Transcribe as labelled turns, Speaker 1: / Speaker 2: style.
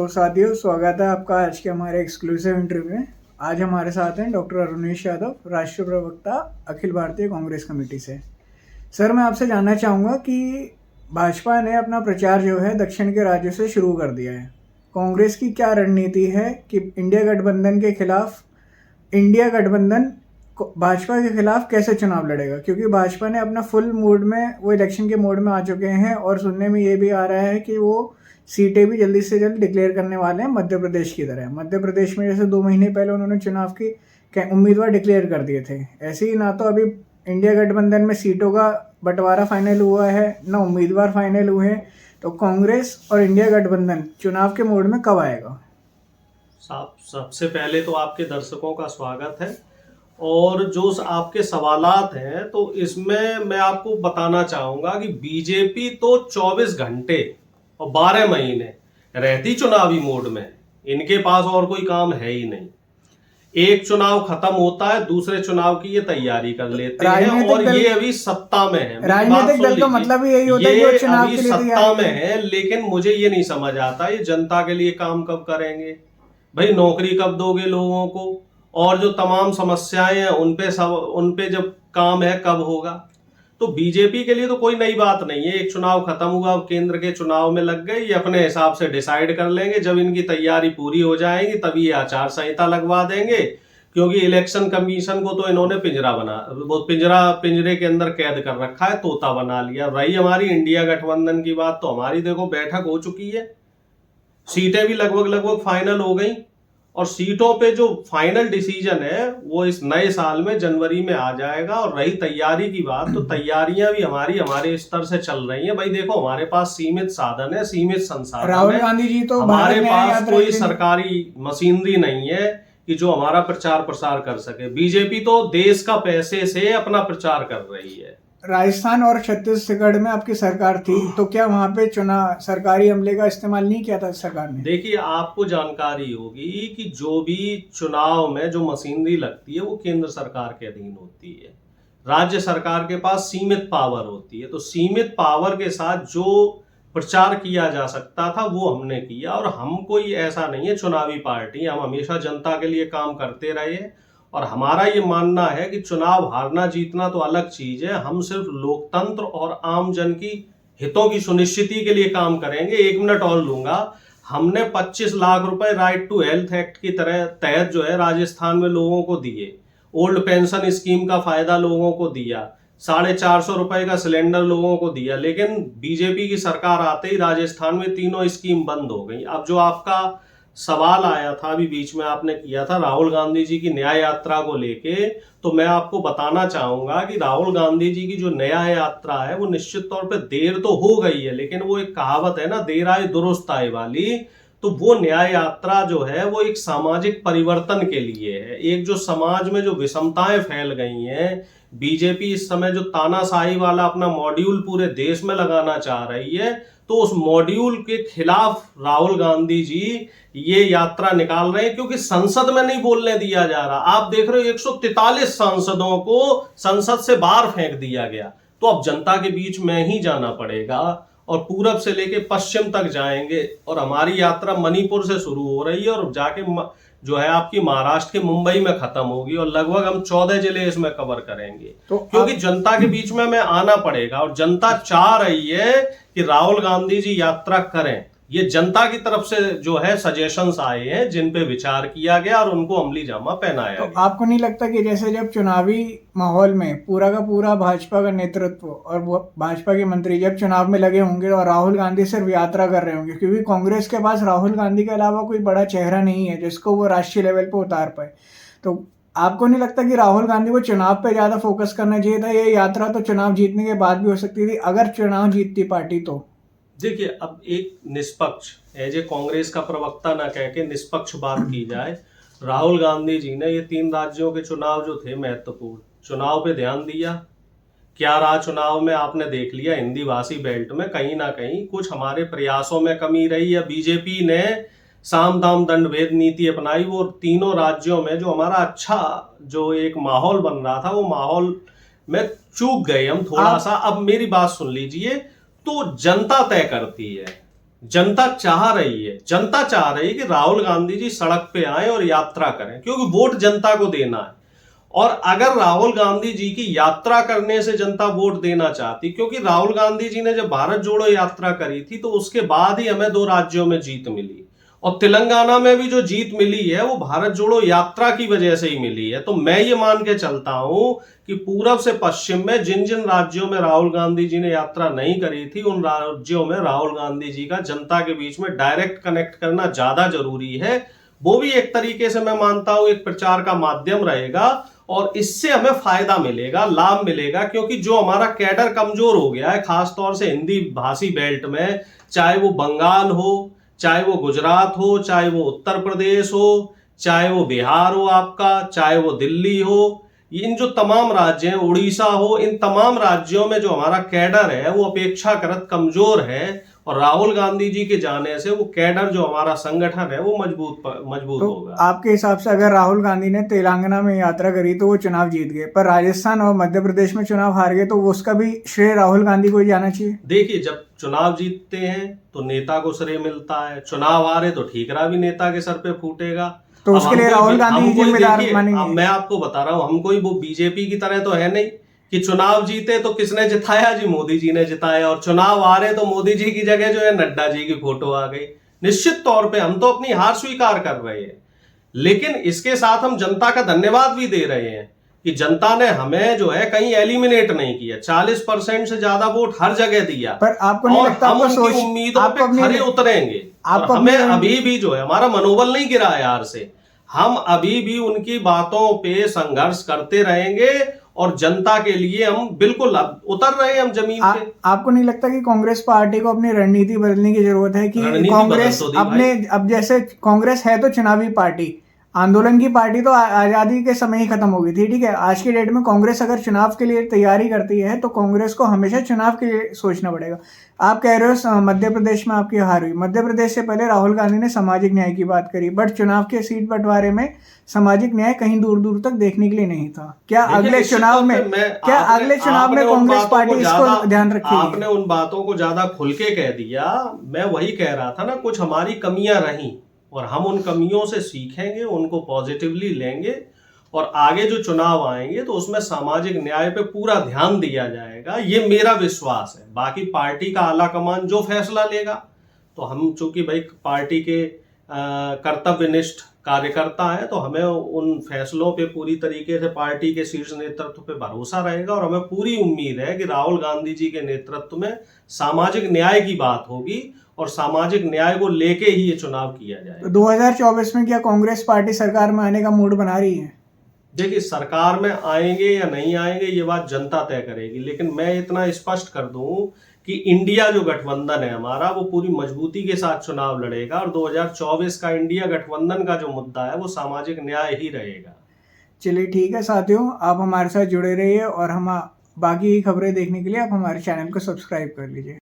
Speaker 1: तो साथियों, स्वागत है आपका आज के हमारे एक्सक्लूसिव इंटरव्यू में। आज हमारे साथ हैं डॉक्टर अरुणेश यादव, राष्ट्रीय प्रवक्ता अखिल भारतीय कांग्रेस कमेटी से। सर, मैं आपसे जानना चाहूँगा कि भाजपा ने अपना प्रचार जो है दक्षिण के राज्यों से शुरू कर दिया है। कांग्रेस की क्या रणनीति है कि इंडिया गठबंधन भाजपा के खिलाफ कैसे चुनाव लड़ेगा? क्योंकि भाजपा ने अपना फुल मूड में, वो इलेक्शन के मोड में आ चुके हैं और सुनने में ये भी आ रहा है कि वो सीटें भी जल्दी से जल्द डिक्लेयर करने वाले हैं, मध्य प्रदेश की तरह। मध्य प्रदेश में जैसे 2 महीने पहले उन्होंने चुनाव की उम्मीदवार डिक्लेयर कर दिए थे, ऐसे ही ना तो अभी इंडिया गठबंधन में सीटों का बंटवारा फाइनल हुआ है, ना उम्मीदवार फाइनल हुए हैं। तो कांग्रेस और इंडिया गठबंधन चुनाव के मोड में कब आएगा?
Speaker 2: सबसे पहले तो आपके दर्शकों का स्वागत है। और जो आपके सवालात हैं, तो इसमें मैं आपको बताना चाहूंगा कि बीजेपी तो 24 घंटे और 12 महीने रहती चुनावी मोड में। इनके पास और कोई काम है ही नहीं। एक चुनाव खत्म होता है, दूसरे चुनाव की ये तैयारी कर लेते हैं और ये अभी सत्ता में है।
Speaker 1: राजनीतिक दल का मतलब ही यही होता है कि वो चुनाव के लिए
Speaker 2: सत्ता में है, लेकिन मुझे ये नहीं समझ आता ये जनता के लिए काम कब करेंगे। भाई, नौकरी कब दोगे लोगों को? और जो तमाम समस्याएं हैं उन पे जब काम है कब होगा? तो बीजेपी के लिए तो कोई नई बात नहीं है। एक चुनाव खत्म हुआ, केंद्र के चुनाव में लग गए, ये अपने हिसाब से डिसाइड कर लेंगे। जब इनकी तैयारी पूरी हो जाएगी तभी ये आचार संहिता लगवा देंगे, क्योंकि इलेक्शन कमीशन को तो इन्होंने पिंजरे के अंदर कैद कर रखा है, तोता बना लिया। रही हमारी इंडिया गठबंधन की बात, तो हमारी देखो बैठक हो चुकी है, सीटें भी लगभग फाइनल हो गई और सीटों पे जो फाइनल डिसीजन है वो इस नए साल में जनवरी में आ जाएगा। और रही तैयारी की बात, तो तैयारियां भी हमारे स्तर से चल रही हैं। भाई देखो, हमारे पास सीमित साधन है, सीमित संसाधन है।
Speaker 1: राहुल गांधी जी तो
Speaker 2: हमारे पास कोई सरकारी मशीनरी नहीं है कि जो हमारा प्रचार प्रसार कर सके। बीजेपी तो देश का पैसे से अपना प्रचार कर रही है।
Speaker 1: राजस्थान और छत्तीसगढ़ में आपकी सरकार थी, तो क्या वहां पे सरकारी अमले का इस्तेमाल नहीं किया था सरकार ने?
Speaker 2: देखिए, आपको जानकारी होगी कि जो भी चुनाव में जो मशीनरी लगती है वो केंद्र सरकार के अधीन होती है। राज्य सरकार के पास सीमित पावर होती है। तो सीमित पावर के साथ जो प्रचार किया जा सकता था वो हमने किया। और हम कोई ऐसा नहीं है चुनावी पार्टी, हम हमेशा जनता के लिए काम करते रहे हैं। और हमारा ये मानना है कि चुनाव हारना जीतना तो अलग चीज है, हम सिर्फ लोकतंत्र और आम जन की हितों की सुनिश्चिति के लिए काम करेंगे। 1 मिनट और लूंगा। हमने 25 लाख रुपए राइट टू हेल्थ एक्ट की तहत जो है राजस्थान में लोगों को दिए। ओल्ड पेंशन स्कीम का फायदा लोगों को दिया। 450 रुपए का सिलेंडर लोगों को दिया। लेकिन बीजेपी की सरकार आते ही राजस्थान में तीनों स्कीम बंद हो गई। अब जो आपका सवाल आया था अभी बीच में, आपने किया था राहुल गांधी जी की न्याय यात्रा को लेके, तो मैं आपको बताना चाहूंगा कि राहुल गांधी जी की जो न्याय यात्रा है वो निश्चित तौर पे देर तो हो गई है, लेकिन वो एक कहावत है ना, देर आए दुरुस्त आए वाली। तो वो न्याय यात्रा जो है वो एक सामाजिक परिवर्तन के लिए है। एक जो समाज में जो विषमताएं फैल गई हैं, बीजेपी इस समय जो तानाशाही वाला अपना मॉड्यूल पूरे देश में लगाना चाह रही है, तो उस मॉड्यूल के खिलाफ राहुल गांधी जी ये यात्रा निकाल रहे हैं। क्योंकि संसद में नहीं बोलने दिया जा रहा। आप देख रहे हो 143 सांसदों को संसद से बाहर फेंक दिया गया। तो अब जनता के बीच में ही जाना पड़ेगा और पूरब से लेके पश्चिम तक जाएंगे। और हमारी यात्रा मणिपुर से शुरू हो रही है और जाके जो है आपकी महाराष्ट्र के मुंबई में खत्म होगी और लगभग हम 14 जिले इसमें कवर करेंगे। तो क्योंकि जनता के बीच में हमें आना पड़ेगा और जनता चाह रही है कि राहुल गांधी जी यात्रा करें। ये जनता की तरफ से जो है सजेशंस आए हैं, जिन पे विचार किया गया और उनको अमली जामा पहनाया गया।
Speaker 1: तो आपको नहीं लगता कि जैसे जब चुनावी माहौल में पूरा का पूरा भाजपा का नेतृत्व और वो भाजपा के मंत्री जब चुनाव में लगे होंगे और राहुल गांधी सिर्फ यात्रा कर रहे होंगे, क्योंकि कांग्रेस के पास राहुल गांधी के अलावा कोई बड़ा चेहरा नहीं है जिसको वो राष्ट्रीय लेवल पे उतार पाए, तो आपको नहीं लगता कि राहुल गांधी को चुनाव पे ज्यादा फोकस करना चाहिए था? ये यात्रा तो चुनाव जीतने के बाद भी हो सकती थी, अगर चुनाव जीतती पार्टी तो।
Speaker 2: देखिए, अब एक निष्पक्ष एज ए कांग्रेस का प्रवक्ता ना कह के निष्पक्ष बात की जाए। राहुल गांधी जी ने ये 3 राज्यों के चुनाव जो थे महत्वपूर्ण, चुनाव पे ध्यान दिया। क्या रहा चुनाव में आपने देख लिया, हिंदी भाषी बेल्ट में कहीं ना कहीं कुछ हमारे प्रयासों में कमी रही है। बीजेपी ने साम दाम दंड भेद नीति अपनाई। वो तीनों राज्यों में जो हमारा अच्छा जो एक माहौल बन रहा था, वो माहौल में चूक गए हम थोड़ा सा। अब मेरी बात सुन लीजिए, तो जनता तय करती है जनता चाह रही है, जनता चाह रही है कि राहुल गांधी जी सड़क पे आए और यात्रा करें, क्योंकि वोट जनता को देना है। और अगर राहुल गांधी जी की यात्रा करने से जनता वोट देना चाहती, क्योंकि राहुल गांधी जी ने जब भारत जोड़ो यात्रा करी थी तो उसके बाद ही हमें 2 राज्यों में जीत मिली, और तेलंगाना में भी जो जीत मिली है वो भारत जोड़ो यात्रा की वजह से ही मिली है। तो मैं ये मान के चलता हूं कि पूरब से पश्चिम में जिन जिन राज्यों में राहुल गांधी जी ने यात्रा नहीं करी थी, उन राज्यों में राहुल गांधी जी का जनता के बीच में डायरेक्ट कनेक्ट करना ज्यादा जरूरी है। वो भी एक तरीके से मैं मानता हूं एक प्रचार का माध्यम रहेगा, और इससे हमें फायदा मिलेगा, लाभ मिलेगा, क्योंकि जो हमारा कैडर कमजोर हो गया है खासतौर से हिंदी भाषी बेल्ट में, चाहे वो बंगाल हो, चाहे वो गुजरात हो, चाहे वो उत्तर प्रदेश हो, चाहे वो बिहार हो आपका, चाहे वो दिल्ली हो, इन जो तमाम राज्य हैं, उड़ीसा हो, इन तमाम राज्यों में जो हमारा कैडर है वो अपेक्षाकृत कमजोर है, और राहुल गांधी जी के जाने से वो कैडर जो हमारा संगठन है वो मजबूत
Speaker 1: तो
Speaker 2: होगा।
Speaker 1: आपके हिसाब से अगर राहुल गांधी ने तेलंगाना में यात्रा करी तो वो चुनाव जीत गए, पर राजस्थान और मध्य प्रदेश में चुनाव हार गए, तो उसका भी श्रेय राहुल गांधी को ही जाना चाहिए?
Speaker 2: देखिए, जब चुनाव जीतते हैं तो नेता को श्रेय मिलता है, चुनाव हारे तो ठीकरा भी नेता के सर पे फूटेगा।
Speaker 1: तो उसके लिए राहुल गांधी जिम्मेदार मानेंगे?
Speaker 2: अब मैं आपको बता रहा हूं, हम कोई वो बीजेपी की तरह तो है नहीं कि चुनाव जीते तो किसने जिताया जी, मोदी जी ने जिताया, और चुनाव हारे तो मोदी जी की जगह जो है नड्डा जी की फोटो आ गई। निश्चित तौर पे हम तो अपनी हार स्वीकार कर रहे हैं, लेकिन इसके साथ हम जनता का धन्यवाद भी दे रहे हैं कि जनता ने हमें जो है कहीं एलिमिनेट नहीं किया, 40% से ज्यादा वोट हर जगह दिया।
Speaker 1: पर आपको नहीं लगता
Speaker 2: हम उनकी उम्मीदों पे खरे उतरेंगे, और हमें अभी भी जो है हमारा मनोबल नहीं गिरा है यार से, हम अभी भी उनकी बातों पे संघर्ष करते रहेंगे, और जनता के लिए हम बिल्कुल उतर रहे हैं हम जमीन पे।
Speaker 1: आपको नहीं लगता कि कांग्रेस पार्टी को अपनी रणनीति बदलने की जरूरत है कि कांग्रेस अपने, अब जैसे कांग्रेस है तो चुनावी पार्टी, आंदोलन की पार्टी तो आजादी के समय ही खत्म हो गई थी, ठीक है, आज की डेट में कांग्रेस अगर चुनाव के लिए तैयारी करती है तो कांग्रेस को हमेशा चुनाव के लिए सोचना पड़ेगा। आप कह रहे हो मध्य प्रदेश में आपकी हार हुई, मध्य प्रदेश से पहले राहुल गांधी ने सामाजिक न्याय की बात करी, बट चुनाव के सीट बंटवारे में सामाजिक न्याय कहीं दूर दूर तक देखने के लिए नहीं था। क्या अगले चुनाव में कांग्रेस पार्टी इसको ध्यान रखेगी?
Speaker 2: आपने उन बातों को ज्यादा खुल के कह दिया, मैं वही कह रहा था ना, कुछ हमारी कमियां रहीं और हम उन कमियों से सीखेंगे, उनको पॉजिटिवली लेंगे, और आगे जो चुनाव आएंगे तो उसमें सामाजिक न्याय पे पूरा ध्यान दिया जाएगा, ये मेरा विश्वास है। बाकी पार्टी का आला कमान जो फैसला लेगा, तो हम चूंकि भाई पार्टी के कर्तव्यनिष्ठ कार्यकर्ता हैं, तो हमें उन फैसलों पे पूरी तरीके से पार्टी के शीर्ष नेतृत्व पे भरोसा रहेगा, और हमें पूरी उम्मीद है कि राहुल गांधी जी के नेतृत्व में सामाजिक न्याय की बात होगी, और सामाजिक न्याय को लेके ही ये चुनाव किया जाएगा।
Speaker 1: तो 2024 में क्या कांग्रेस पार्टी सरकार में आने का मूड बना रही है?
Speaker 2: देखिए, सरकार में आएंगे या नहीं आएंगे ये बात जनता तय करेगी, लेकिन मैं इतना स्पष्ट कर दूं कि इंडिया जो गठबंधन है हमारा, वो पूरी मजबूती के साथ चुनाव लड़ेगा, और 2024 का इंडिया गठबंधन का जो मुद्दा है वो सामाजिक न्याय ही रहेगा।
Speaker 1: चलिए ठीक है साथियों, आप हमारे साथ जुड़े रहिए, और हम बाकी खबरें देखने के लिए आप हमारे चैनल को सब्सक्राइब कर लीजिए।